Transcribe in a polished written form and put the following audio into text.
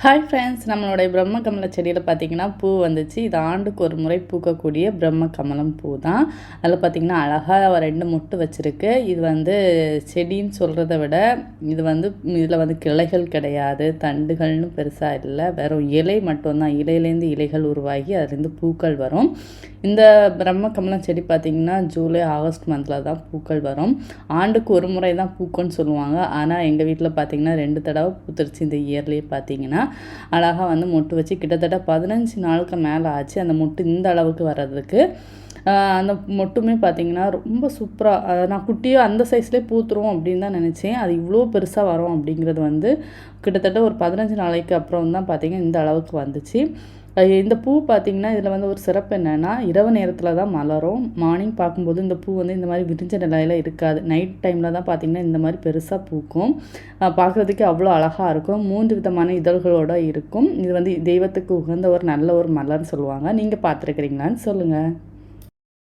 Hi friends, நம்மளுடைய பிரம்ம கமல செடியில் பார்த்திங்கன்னா பூ வந்துச்சு. இது ஆண்டுக்கு ஒரு முறை பூக்கக்கூடிய பிரம்ம கமலம் பூ தான். அதில் பார்த்திங்கன்னா அழகாக 2 மொட்டு வச்சுருக்கு. இது செடின்னு சொல்கிறத விட இதில் கிளைகள் கிடையாது, தண்டுகள்னு பெருசாக இல்லை, வெறும் இலை மட்டும்தான். இலையிலேருந்து இலைகள் உருவாகி அதுலேருந்து பூக்கள் வரும். இந்த பிரம்ம கமலம் செடி பார்த்திங்கன்னா ஜூலை ஆகஸ்ட் மந்தில் தான் பூக்கள் வரும். ஆண்டுக்கு ஒரு முறை தான் பூக்கும்னு சொல்லுவாங்க. ஆனால் எங்கள் வீட்டில் பார்த்திங்கன்னா 2 தடவை பூத்துருச்சு இந்த இயர்லேயே. பார்த்திங்கன்னா அழகாக மொட்டு வச்சு கிட்டத்தட்ட 15 நாளுக்கு மேலே ஆச்சு அந்த மொட்டு இந்த அளவுக்கு வர்றதுக்கு. அந்த மொட்டுமே பார்த்திங்கன்னா ரொம்ப சூப்பராக, நான் குட்டியாக அந்த சைஸ்லேயே பூத்துரும் அப்படின்னு தான் நினச்சேன். அது இவ்வளோ பெருசாக வரும் அப்படிங்கிறது கிட்டத்தட்ட ஒரு 15 நாளைக்கு அப்புறம் தான் பார்த்திங்கன்னா இந்த அளவுக்கு வந்துச்சு. இந்த பூ பார்த்திங்கன்னா இதில் ஒரு சிறப்பு என்னென்னா, இரவு நேரத்தில் தான் மலரும். மார்னிங் பார்க்கும்போது இந்த பூ இந்த மாதிரி விரிஞ்ச நிலையில் இருக்காது. நைட் டைமில் தான் பார்த்திங்கன்னா இந்த மாதிரி பெருசாக பூக்கும். பார்க்குறதுக்கு அவ்வளோ அழகாக இருக்கும். 3 விதமான இதழ்களோடு இருக்கும். இது தெய்வத்துக்கு உகந்த ஒரு நல்ல ஒரு மலர்னு சொல்லுவாங்க. நீங்கள் பார்த்துருக்குறீங்களான்னு சொல்லுங்கள்.